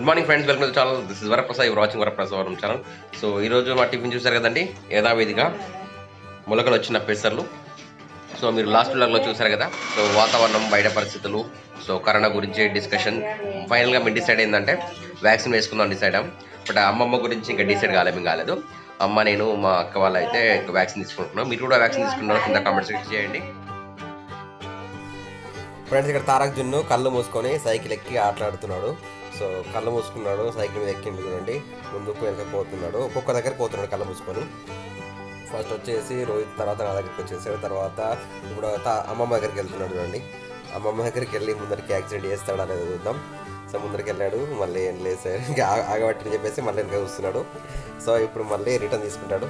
Good morning friends, welcome to channel. This is Varaprasad, your watching Varaprasadvaram channel. So ఈరోజు మా tiffin చూసారు కదండి, యథావిధిగా మొలకలు వచ్చిన పెసర్లు. సో మీరు లాస్ట్ వ్లాగ్లో చూసారు కదా. సో వాతావరణం, బయట పరిస్థితులు, సో కరోనా గురించి డిస్కషన్. ఫైనల్గా మేము డిసైడ్ ఏంటంటే వ్యాక్సిన్ వేసుకుందాం డిసైడ్ అయ్యాం. బట్ అమ్మమ్మ గురించి ఇంకా డిసైడ్ కాలేదు. అమ్మ, నేను, మా అక్క వాళ్ళు అయితే ఇంకా వ్యాక్సిన్ తీసుకుంటున్నాం. మీరు కూడా వ్యాక్సిన్ తీసుకుంటున్నారో కింద కామెంట్ సెక్షన్ చేయండి. ఫ్రెండ్స్, ఇక్కడ తారక్జున్ను కళ్ళు మూసుకొని సైకిల్ ఎక్కి ఆటలాడుతున్నాడు. సో కళ్ళు మూసుకున్నాడు, సైకిల్ మీద ఎక్కిండు చూడండి, ముందుకు వెనక పోతున్నాడు. ఒక్కొక్క దగ్గర పోతున్నాడు కళ్ళు మూసుకొని. ఫస్ట్ వచ్చేసి రోహిత్, తర్వాత నా దగ్గరికి వచ్చేసాడు. తర్వాత ఇప్పుడు అమ్మమ్మ దగ్గరికి వెళ్తున్నాడు చూడండి. అమ్మమ్మ దగ్గరికి వెళ్ళి ముందరికి యాక్సిడెంట్ చేస్తాడా లేదా చూద్దాం. సో ముందరికి వెళ్ళాడు, మళ్ళీ ఏం లేదు ఇంకా ఆగబట్టి చెప్పేసి మళ్ళీ వెనక చూస్తున్నాడు. సో ఇప్పుడు మళ్ళీ రిటర్న్ తీసుకుంటాడు.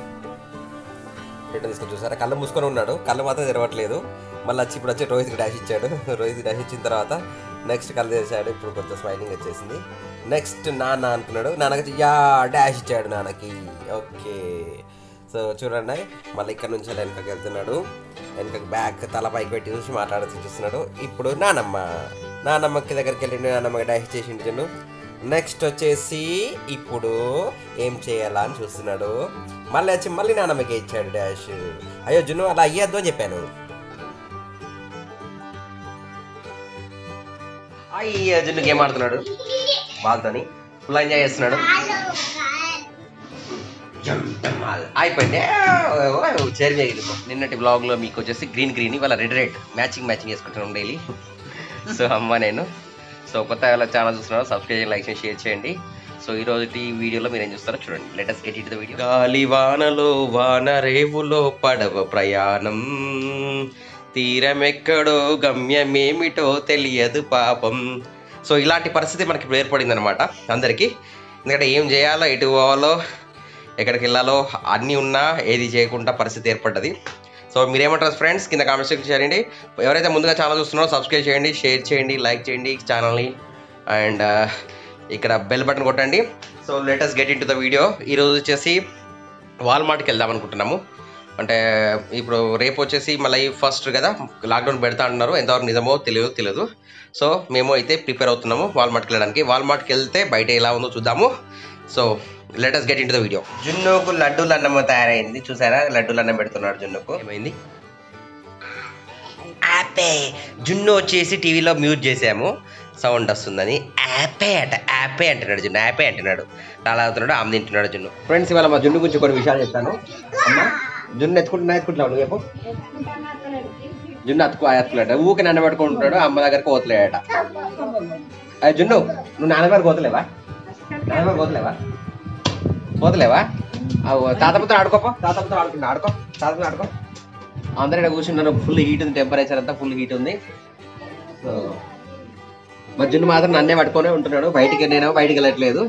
రిటర్న్ తీసుకొని చూసారా, కళ్ళు మూసుకొని ఉన్నాడు, కళ్ళు మాత్రం తెరవట్లేదు. మళ్ళీ ఇప్పుడు వచ్చి రోహిత్కి డాష్ ఇచ్చాడు. రోహిత్కి డాష్ ఇచ్చిన తర్వాత నెక్స్ట్ కళ్ళు తెరిచాడు. ఇప్పుడు కొంచెం స్మైలింగ్ వచ్చేసింది. నెక్స్ట్ నాన్న అనుకున్నాడు, నాన్నకి యా డాష్ ఇచ్చాడు నాన్నకి. ఓకే, సో చూడండి, మళ్ళీ ఇక్కడ నుంచి వెనకకి వెళ్తున్నాడు. వెనకకి బ్యాక్ తల పైకి పెట్టి చూసి మాట్లాడుతూ చూస్తున్నాడు. ఇప్పుడు నాన్నమ్మకి దగ్గరికి వెళ్ళిండు, నాన్నమ్మకి డాష్ చేసిండు జున్ను. నెక్స్ట్ వచ్చేసి ఇప్పుడు ఏం చేయాలా అని చూస్తున్నాడు. మళ్ళీ వచ్చి మళ్ళీ నాన్నమ్మకి ఇచ్చాడు డాష్. అయ్యో జున్ను, అలా అయ్యొద్దు అని చెప్పాను. అయ్యో జున్ను గేమ్ ఆడుతున్నాడు వాళ్ళతోని, ఫుల్ ఎంజాయ్ చేస్తున్నాడు. అయిపోయింది చేరి. నిన్నటి బ్లాగ్లో మీకు వచ్చేసి గ్రీన్ ఇవాళ రెడ్ మ్యాచింగ్ వేసుకుంటున్నాం డైలీ. సో అమ్మ నేను, సో కొత్త ఛానల్ చూస్తున్నారు, సబ్స్క్రైబ్, లైక్, షేర్ చేయండి. సో ఈ రోజు వీడియోలో మీరు ఏం చూస్తారో చూడండి. Let's get it the video. గాలి వానలో వాన రేవులో పడవ ప్రయాణం, తీరమెక్కడో గమ్యమేమిటో తెలియదు పాపం. సో ఇలాంటి పరిస్థితి మనకి ఇప్పుడు ఏర్పడింది అనమాట అందరికీ. ఎందుకంటే ఏం చేయాలో, ఎటు పోవాలో, ఎక్కడికి వెళ్ళాలో అన్నీ ఉన్నా ఏది చేయకుండా పరిస్థితి ఏర్పడ్డది. సో మీరేమంటారు ఫ్రెండ్స్, కింద కామెంట్ సెక్షన్ చేయండి. ఎవరైతే ముందుగా ఛానల్ చూస్తున్నారో సబ్స్క్రైబ్ చేయండి, షేర్ చేయండి, లైక్ చేయండి ఛానల్ని, అండ్ ఇక్కడ బెల్ బటన్ కొట్టండి. So let's get into the video. ఈరోజు వచ్చేసి వాల్మార్ట్కి వెళ్దాం అనుకుంటున్నాము. అంటే ఇప్పుడు రేపు వచ్చేసి మళ్ళీ ఫస్ట్ కదా, లాక్డౌన్ పెడతా అంటున్నారు, ఎంతవరకు నిజమో తెలియదు. సో మేము అయితే ప్రిపేర్ అవుతున్నాము వాల్మార్ట్కి వెళ్ళడానికి. వాల్మార్ట్కి వెళ్తే బయట ఎలా ఉందో చూద్దాము. So let's get into the video. జున్నుకు లడ్డూలు అన్నం తయారైంది, చూసారా? లడ్డూలు అన్నం పెడుతున్నాడు జున్నుకు. ఏమైంది? యాపే. జున్ను వచ్చేసి టీవీలో మ్యూట్ చేసాము, సౌండ్ వస్తుందని. యాపే అంటున్నాడు జున్ను, యాపే అంటున్నాడు. అలా అవుతున్నాడు, ఆమె తింటున్నాడు జున్ను. ఫ్రెండ్స్, ఇవాళ మా జున్ను గురించి కొన్ని విషయాలు చెప్తాను. అమ్మా, జున్ను ఎత్తుకుంటున్నావు నువ్వు చెప్పు. జున్ను ఎత్తుకులేట, ఊకి నన్ను పట్టుకుంటున్నాడు, అమ్మ దగ్గరకు పోతలేట. అది జున్ను, నువ్వు నాన్న దగ్గర పోతలేవా? తాతమ్మతో ఆడుకోపో. తాతమ్మతో ఆడుకో. అందరూ ఇక్కడ కూర్చున్నారు. ఫుల్ హీట్ ఉంది, టెంపరేచర్ అంతా ఫుల్ హీట్ ఉంది. సో మా జున్ను మాత్రం నన్నే పట్టుకొనే ఉంటున్నాడు. నేనేమో బయటికి వెళ్ళట్లేదు.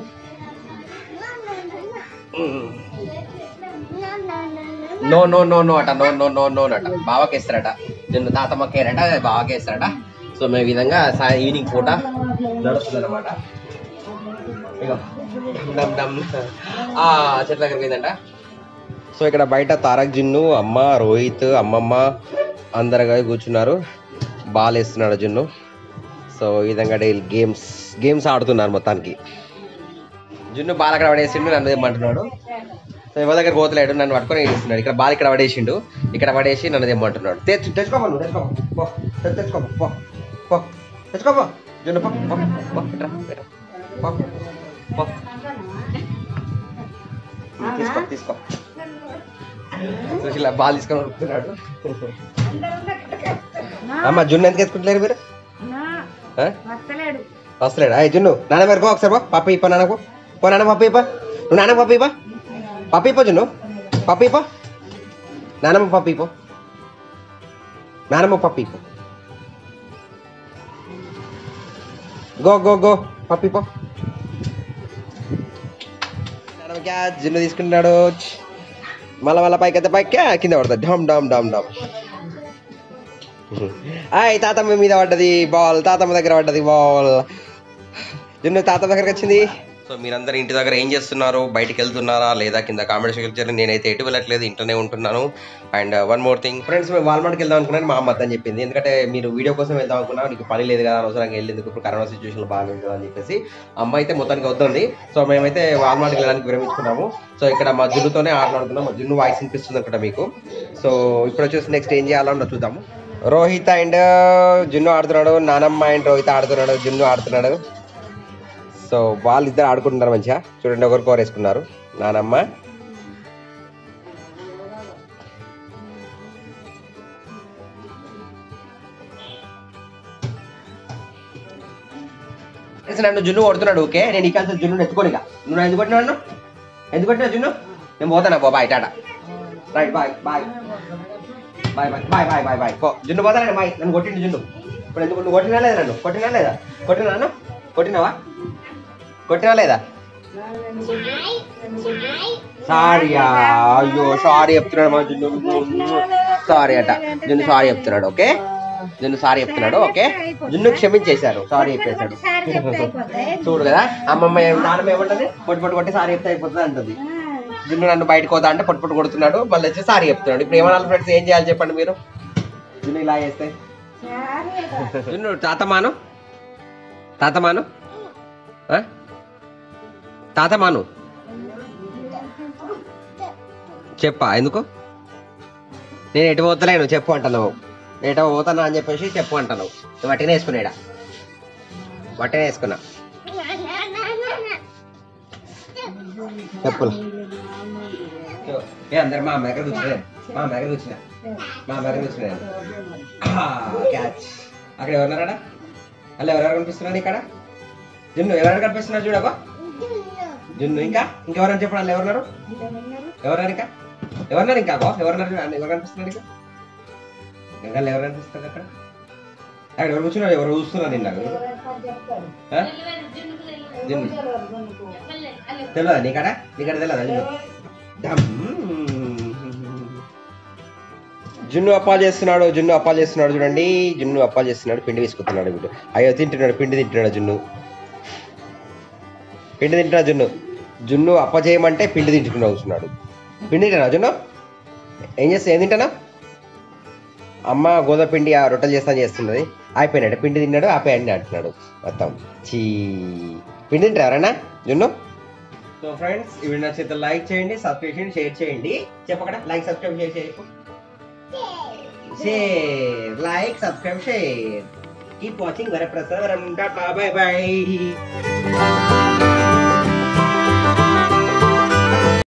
నో అట బావకి వేస్తారట జున్ను, తాతమ్మకి వేరట, బావకి వేస్తారట. సో మేము ఈ విధంగా ఈవినింగ్ పూట నడుస్తుంది అనమాట. ఇక చెట్ల దగ్గర పోయిందంట. సో ఇక్కడ బయట తారక్జున్ను, అమ్మ, రోహిత్, అమ్మమ్మ అందరు కూర్చున్నారు. బాల్ వేస్తున్నాడు జున్ను. సో ఈ విధంగా డైలీ గేమ్స్ ఆడుతున్నారు మొత్తానికి. జున్ను బాల్ అక్కడ పడేసిండు, నన్ను తెమ్మంటున్నాడు. సో ఎవరి దగ్గర పోతలేడు, నన్ను పట్టుకొని వేస్తున్నాడు. ఇక్కడ బాల్ ఇక్కడ పడేసిండు, ఇక్కడ పడేసి నన్ను తెమ్మంటున్నాడు. తెచ్చుకోపో జున్ను, తీసుకో. ఇలా బాల్ తీసుకొని వస్తున్నాడు. అమ్మ, జున్ను ఎందుకు ఎత్తుకుంటలేరు మీరు? వస్తలేడు. అయ్యి జున్ను, నాన్న మరి ఒకసారి పప్పు ఇప్ప, నాన్నకు పో, నాన్న పప్పు ఇప్ప. నువ్వు నాన్న పప్పు ఇప్ప జున్ను, పప్పు ఇప్ప. నానమ్మ పప్పు ఇప్ప. గో పప్పు ఇప్ప. జున్ను తీసుకుంటున్నాడు. మళ్ళా పైకి అయితే పైకి కింద పడుతుంది. డామ్. అయ్ తాతమ్మ మీద పడ్డది బాల్, తాతమ్మ దగ్గర పడ్డది బాల్. జున్ను తాతమ్మ దగ్గరకు వచ్చింది. సో సో మీరందరూ ఇంటి దగ్గర ఏం చేస్తున్నారు, బయటికి వెళ్తున్నారా లేదా కింద కామెంట్ సెక్షన్. నేనైతే ఎటు వెళ్ళట్లేదు, ఇంట్లోనే ఉంటున్నాను. And one more thing friends, మేము వాల్మార్ట్కి వెళ్దాం అనుకున్నాను, మా అమ్మ అని చెప్పింది. ఎందుకంటే మీరు వీడియో కోసం వెళ్దాం అనుకున్నా, నీకు పని లేదు కదా, అవసరంగా వెళ్ళేందుకు, ఇప్పుడు కరోనా సిచ్యువేషన్ బాగుంది కదా అని చెప్పేసి అమ్మ అయితే మొత్తానికి వద్దంది. సో మేమైతే వాల్మార్ట్కి వెళ్ళడానికి విరమించుకున్నాము. సో ఇక్కడ మా జున్నుతోనే ఆటలాడుతున్నాం. మా జున్ను వాయిస్ వినిపిస్తుంది అనుకుంటా మీకు. సో ఇప్పుడు వచ్చేసి నెక్స్ట్ ఏం చేయాలో చూద్దాము. రోహిత్ అండ్ జున్ను ఆడుతున్నాడు, నానమ్మ అండ్ రోహిత్ ఆడుతున్నాడు, జున్ను ఆడుతున్నాడు. సో వాళ్ళిద్దరు ఆడుకుంటున్నారు మంచిగా. చూడండి, ఒకరికొకరు వేసుకున్నారు. నానమ్మ నన్ను జున్ను కొడుతున్నాడు. ఓకే, నేను ఈ కలిసి జున్ను ఎత్తుకోనిగా. నువ్వు ఎందుకు కొట్టినావు? ఎందుకు కొట్టినావు జున్ను? నేను పోతానా? Bye tata, right, bye bye bye bye bye bye bye bye. జున్ను పోతానండి బాయ్. నన్ను కొట్టిండు జున్ను. ఇప్పుడు ఎందుకు నువ్వు కొట్టినా లేదా? నన్ను కొట్టినా లేదా? కొట్టినా? కొట్టినావా? కొట్టినా లేదా? సారీయా? అయ్యో సారీ చెప్తున్నాడు మా జున్ను. సారీ అట జున్ను, సారీ చెప్తున్నాడు. ఓకే, జున్ను సారీ చెప్తున్నాడు. ఓకే, జున్ను క్షమించేశారు, సారీ చెప్పేశాడు. చూడు కదా అమ్మమ్మ నాన్నమ్మ ఏమంటది, పొట్టు పొట్టు కొట్టి సారీ చెప్తే అయిపోతుంది అంటది. జున్ను నన్ను బయటకు పోతా అంటే పొట్టు పొట్టు కొడుతున్నాడు, మళ్ళీ వచ్చి సారీ చెప్తున్నాడు. ఇప్పుడు ఏమన్నా ఫ్రెండ్స్, ఏం చేయాలి చెప్పండి మీరు? జున్ను ఇలా చేస్తే జున్ను తాతమాను, తాతమాను, తాతమాను చెప్పా. ఎందుకు? నేను ఎటు పోతలేను చెప్పు అంటున్నావు. ఎటో పోతానా అని చెప్పేసి చెప్పు అంటున్నావు. వట్టినే వేసుకున్నాడా? వట్టినే వేసుకున్నా చెప్పులు. అందరు మా దగ్గర కూర్చున్నాను, మా దగ్గర కూర్చున్నా, మా దగ్గర కూర్చున్నాను. క్యాచ్. అక్కడ ఎవరున్నారా? అలా ఎవరెవరు కనిపిస్తున్నారు ఇక్కడ? జున్ను ఎవరెవరు కనిపిస్తున్నారు చూడకో. జున్ను ఇంకా ఇంకెవరని చెప్పండి. ఎవరున్నారు? ఎవరున్నారు ఇంకా? ఎవరున్నారు ఇంకా? ఎవరున్నారు? ఎవరు కనిపిస్తున్నారు ఇంకా? ఇంకా ఎవరు కనిపిస్తారు అక్కడ? అక్కడ ఎవరు కూర్చున్నారు? ఎవరు చూస్తున్నారు? నిన్న జున్ను తెలియదా నీకడ? నీకడ తెలియదా జున్ను? జున్ను అప్పాలు చేస్తున్నాడు, జున్ను అప్పాలు చేస్తున్నాడు. చూడండి, జున్ను అప్పాలు చేస్తున్నాడు. పిండి వేసుకుంటున్నాడు వీడు. అయ్యో తింటున్నాడు, పిండి తింటున్నాడు జున్ను. పిండి తింటున్నాడు జున్ను. జున్ను అప్ప చేయమంటే పిండి తింటున్నా కూర్చున్నాడు. పిండి తింటానా జున్ను? ఏం తింటానా? అమ్మ గోధుమ పిండి రొట్టెలు చేస్తున్నది. అయిపోయినాడు, పిండి తిన్నాడు, ఆపేయండి అంటున్నాడు మొత్తం. చీ, పిండి తింటారు ఎవరైనా జున్ను? సో ఫ్రెండ్స్, ఇవి నచ్చితే లైక్ చేయండి, సబ్స్క్రైబ్ చేయండి, షేర్ చేయండి. చెప్పక్కడ లైక్, సబ్స్క్రైబ్, షేర్ చేయకు. Share, like, subscribe, share. Keep watching Varaprasad. By by.